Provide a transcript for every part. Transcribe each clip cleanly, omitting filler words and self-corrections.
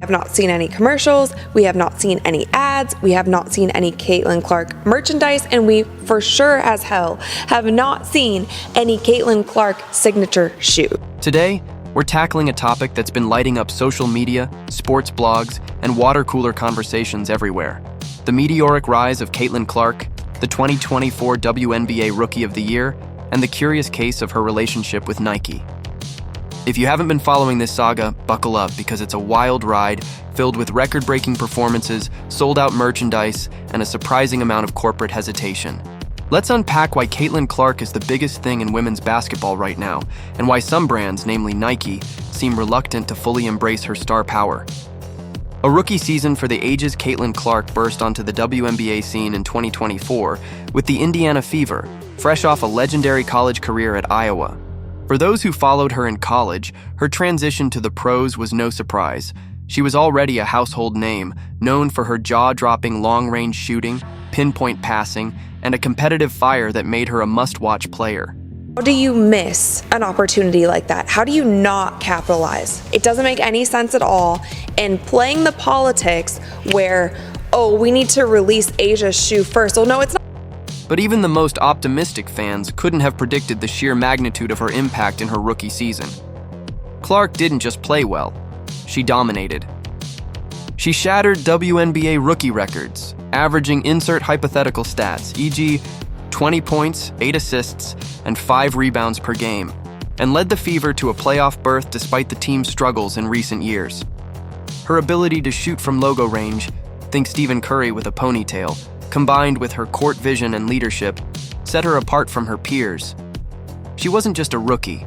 have not seen any commercials, we have not seen any ads, we have not seen any Caitlin Clark merchandise, and we for sure as hell have not seen any Caitlin Clark signature shoe. Today, we're tackling a topic that's been lighting up social media, sports blogs, and water cooler conversations everywhere. The meteoric rise of Caitlin Clark, the 2024 WNBA Rookie of the Year, and the curious case of her relationship with Nike. If you haven't been following this saga, buckle up because it's a wild ride filled with record-breaking performances, sold-out merchandise, and a surprising amount of corporate hesitation. Let's unpack why Caitlin Clark is the biggest thing in women's basketball right now, and why some brands, namely Nike, seem reluctant to fully embrace her star power. A rookie season for the ages Caitlin Clark burst onto the WNBA scene in 2024 with the Indiana Fever, fresh off a legendary college career at Iowa. For those who followed her in college, her transition to the pros was no surprise. She was already a household name, known for her jaw-dropping long-range shooting, pinpoint passing, and a competitive fire that made her a must-watch player. How do you miss an opportunity like that? How do you not capitalize? It doesn't make any sense at all. And playing the politics where, oh, we need to release Asia's shoe first. Oh, no, it's not. But even the most optimistic fans couldn't have predicted the sheer magnitude of her impact in her rookie season. Clark didn't just play well, she dominated. She shattered WNBA rookie records, averaging insert hypothetical stats, e.g. 20 points, 8 assists, and 5 rebounds per game, and led the Fever to a playoff berth despite the team's struggles in recent years. Her ability to shoot from logo range, think Stephen Curry with a ponytail, combined with her court vision and leadership, set her apart from her peers. She wasn't just a rookie.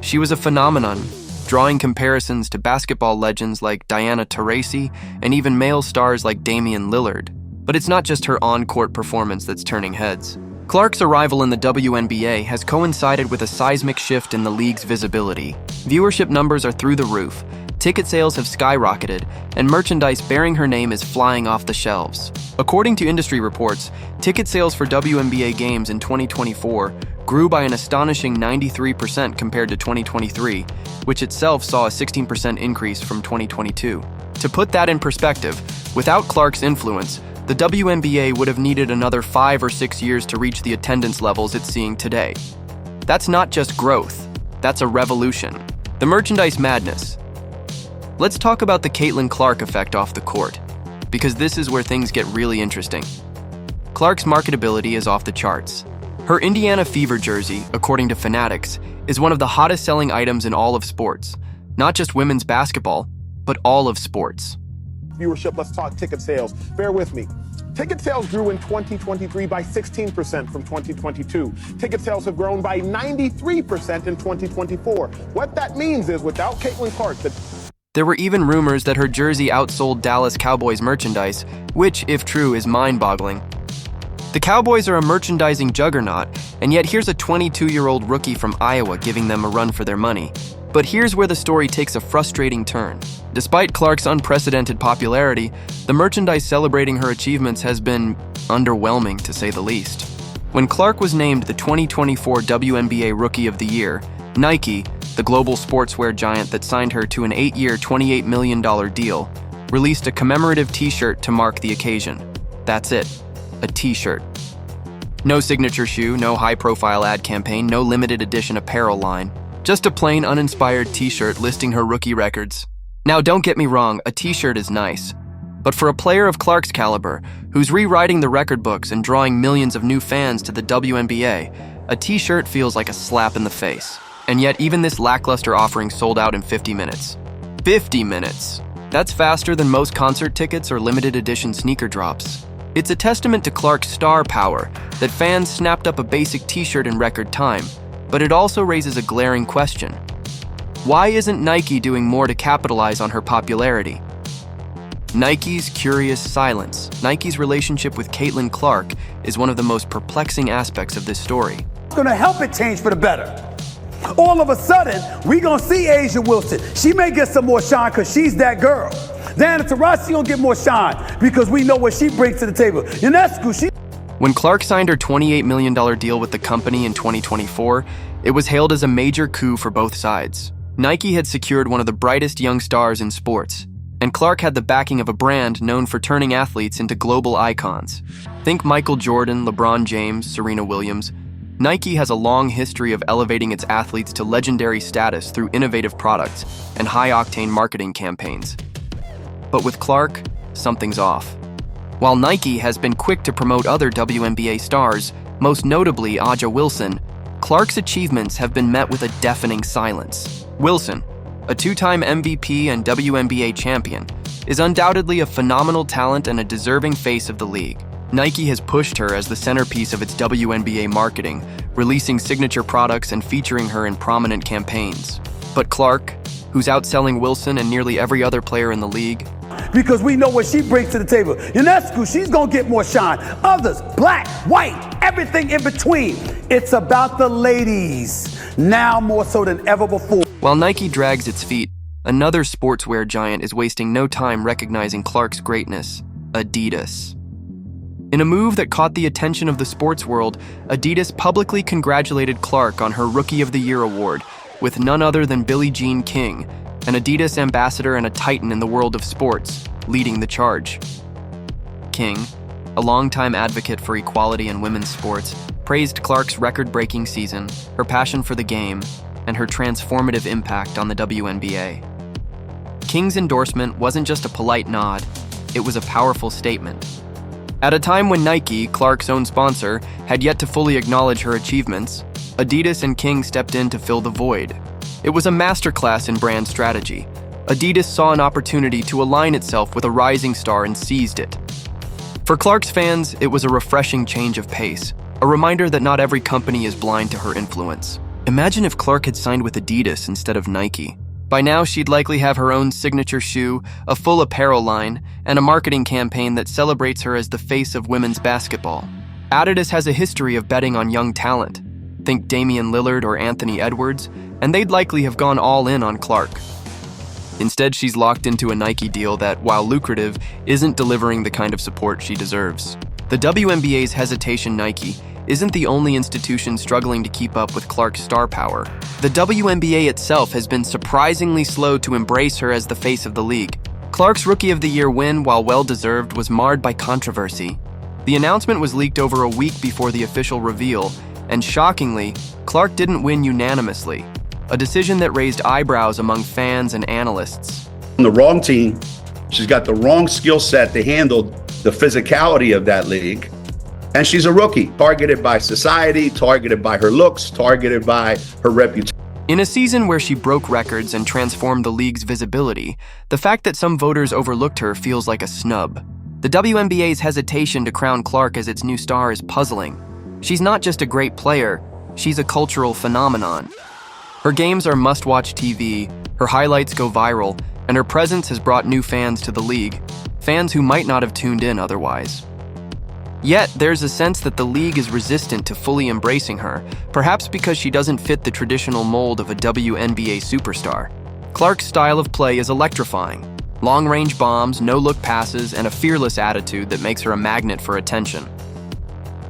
She was a phenomenon, drawing comparisons to basketball legends like Diana Taurasi and even male stars like Damian Lillard. But it's not just her on-court performance that's turning heads. Clark's arrival in the WNBA has coincided with a seismic shift in the league's visibility. Viewership numbers are through the roof, ticket sales have skyrocketed, and merchandise bearing her name is flying off the shelves. According to industry reports, ticket sales for WNBA games in 2024 grew by an astonishing 93% compared to 2023, which itself saw a 16% increase from 2022. To put that in perspective, without Clark's influence, the WNBA would have needed another 5 or 6 years to reach the attendance levels it's seeing today. That's not just growth, that's a revolution. The merchandise madness. Let's talk about the Caitlin Clark effect off the court, because this is where things get really interesting. Clark's marketability is off the charts. Her Indiana Fever jersey, according to Fanatics, is one of the hottest selling items in all of sports. Not just women's basketball, but all of sports. Viewership, let's talk ticket sales. Bear with me. Ticket sales grew in 2023 by 16% from 2022. Ticket sales have grown by 93% in 2024. What that means is without Caitlin Clark, There were even rumors that her jersey outsold Dallas Cowboys merchandise, which, if true, is mind-boggling. The Cowboys are a merchandising juggernaut, and yet here's a 22-year-old rookie from Iowa giving them a run for their money. But here's where the story takes a frustrating turn. Despite Clark's unprecedented popularity, the merchandise celebrating her achievements has been underwhelming, to say the least. When Clark was named the 2024 WNBA Rookie of the Year, Nike, the global sportswear giant that signed her to an 8-year, $28 million deal, released a commemorative t-shirt to mark the occasion. That's it, a t-shirt. No signature shoe, no high-profile ad campaign, no limited edition apparel line. Just a plain, uninspired t-shirt listing her rookie records. Now, don't get me wrong, a t-shirt is nice. But for a player of Clark's caliber, who's rewriting the record books and drawing millions of new fans to the WNBA, a t-shirt feels like a slap in the face. And yet, even this lackluster offering sold out in 50 minutes. 50 minutes! That's faster than most concert tickets or limited edition sneaker drops. It's a testament to Clark's star power that fans snapped up a basic t-shirt in record time, but it also raises a glaring question. Why isn't Nike doing more to capitalize on her popularity? Nike's curious silence. Nike's relationship with Caitlin Clark is one of the most perplexing aspects of this story. It's gonna help it change for the better. All of a sudden, we gonna see Asia Wilson. She may get some more shine because she's that girl. Diana Taurasi gonna get more shine because we know what she brings to the table. Ionescu, she... When Clark signed her $28 million deal with the company in 2024, it was hailed as a major coup for both sides. Nike had secured one of the brightest young stars in sports, And Clark had the backing of a brand known for turning athletes into global icons. Think Michael Jordan, LeBron James, Serena Williams. Nike has a long history of elevating its athletes to legendary status through innovative products and high-octane marketing campaigns. But with Clark, something's off. While Nike has been quick to promote other WNBA stars, most notably Angel Wilson, Clark's achievements have been met with a deafening silence. Wilson, a two-time MVP and WNBA champion, is undoubtedly a phenomenal talent and a deserving face of the league. Nike has pushed her as the centerpiece of its WNBA marketing, releasing signature products and featuring her in prominent campaigns. But Clark, who's outselling Wilson and nearly every other player in the league, because we know what she brings to the table. Ionescu, she's gonna get more shine. Others, black, white, everything in between. It's about the ladies, now more so than ever before. While Nike drags its feet, another sportswear giant is wasting no time recognizing Clark's greatness, Adidas. In a move that caught the attention of the sports world, Adidas publicly congratulated Clark on her Rookie of the Year award, with none other than Billie Jean King, an Adidas ambassador and a titan in the world of sports, leading the charge. King, a longtime advocate for equality in women's sports, praised Clark's record-breaking season, her passion for the game, and her transformative impact on the WNBA. King's endorsement wasn't just a polite nod, it was a powerful statement. At a time when Nike, Clark's own sponsor, had yet to fully acknowledge her achievements, Adidas and King stepped in to fill the void. It was a masterclass in brand strategy. Adidas saw an opportunity to align itself with a rising star and seized it. For Clark's fans, it was a refreshing change of pace, a reminder that not every company is blind to her influence. Imagine if Clark had signed with Adidas instead of Nike. By now, she'd likely have her own signature shoe, a full apparel line, and a marketing campaign that celebrates her as the face of women's basketball. Adidas has a history of betting on young talent. Think Damian Lillard or Anthony Edwards, and they'd likely have gone all in on Clark. Instead, she's locked into a Nike deal that, while lucrative, isn't delivering the kind of support she deserves. The WNBA's hesitation Nike isn't the only institution struggling to keep up with Clark's star power. The WNBA itself has been surprisingly slow to embrace her as the face of the league. Clark's Rookie of the Year win, while well-deserved, was marred by controversy. The announcement was leaked over a week before the official reveal, and shockingly, Clark didn't win unanimously, a decision that raised eyebrows among fans and analysts. On the wrong team, she's got the wrong skill set to handle the physicality of that league, and she's a rookie, targeted by society, targeted by her looks, targeted by her reputation. In a season where she broke records and transformed the league's visibility, the fact that some voters overlooked her feels like a snub. The WNBA's hesitation to crown Clark as its new star is puzzling. She's not just a great player, she's a cultural phenomenon. Her games are must-watch TV, her highlights go viral, and her presence has brought new fans to the league, fans who might not have tuned in otherwise. Yet, there's a sense that the league is resistant to fully embracing her, perhaps because she doesn't fit the traditional mold of a WNBA superstar. Clark's style of play is electrifying. Long-range bombs, no-look passes, and a fearless attitude that makes her a magnet for attention.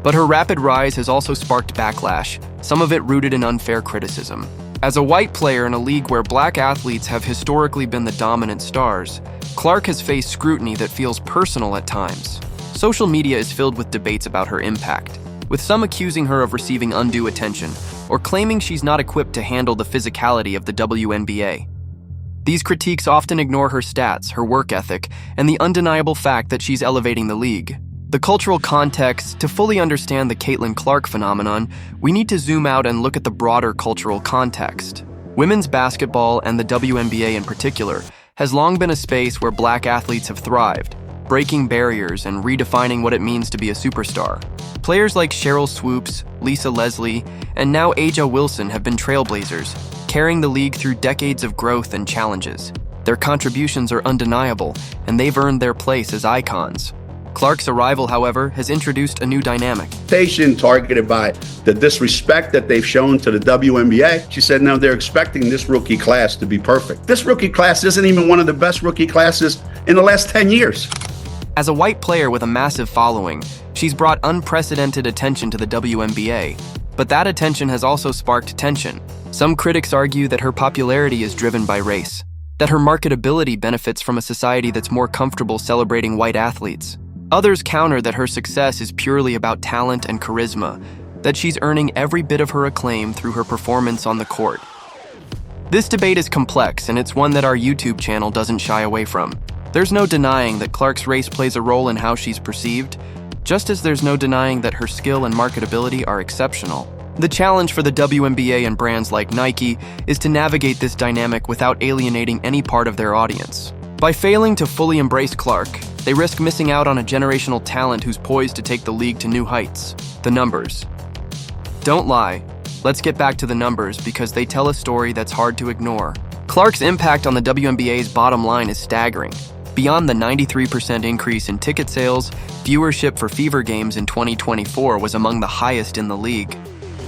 But her rapid rise has also sparked backlash, some of it rooted in unfair criticism. As a white player in a league where black athletes have historically been the dominant stars, Clark has faced scrutiny that feels personal at times. Social media is filled with debates about her impact, with some accusing her of receiving undue attention or claiming she's not equipped to handle the physicality of the WNBA. These critiques often ignore her stats, her work ethic, and the undeniable fact that she's elevating the league. The cultural context, to fully understand the Caitlin Clark phenomenon, we need to zoom out and look at the broader cultural context. Women's basketball, and the WNBA in particular, has long been a space where black athletes have thrived, breaking barriers and redefining what it means to be a superstar. Players like Cheryl Swoops, Lisa Leslie, and now Angel Wilson have been trailblazers, carrying the league through decades of growth and challenges. Their contributions are undeniable, and they've earned their place as icons. Clark's arrival, however, has introduced a new dynamic. Targeted by the disrespect that they've shown to the WNBA. She said now they're expecting this rookie class to be perfect. This rookie class isn't even one of the best rookie classes in the last 10 years. As a white player with a massive following, she's brought unprecedented attention to the WNBA. But that attention has also sparked tension. Some critics argue that her popularity is driven by race. that her marketability benefits from a society that's more comfortable celebrating white athletes. Others counter that her success is purely about talent and charisma, that she's earning every bit of her acclaim through her performance on the court. This debate is complex, and it's one that our YouTube channel doesn't shy away from. There's no denying that Clark's race plays a role in how she's perceived, just as there's no denying that her skill and marketability are exceptional. The challenge for the WNBA and brands like Nike is to navigate this dynamic without alienating any part of their audience. By failing to fully embrace Clark, they risk missing out on a generational talent who's poised to take the league to new heights. The numbers. Don't lie. Let's get back to the numbers because they tell a story that's hard to ignore. Clark's impact on the WNBA's bottom line is staggering. Beyond the 93% increase in ticket sales, viewership for Fever games in 2024 was among the highest in the league.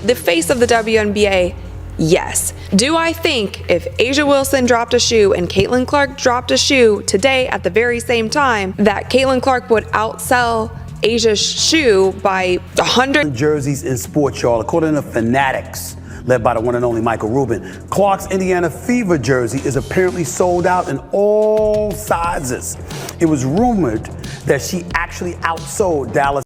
The face of the WNBA, yes. Do I think if A'ja Wilson dropped a shoe and Caitlin Clark dropped a shoe today at the very same time, that Caitlin Clark would outsell A'ja's shoe by 100 jerseys in sports, y'all, according to Fanatics, led by the one and only Michael Rubin. Clark's Indiana Fever jersey is apparently sold out in all sizes. It was rumored that she actually outsold Dallas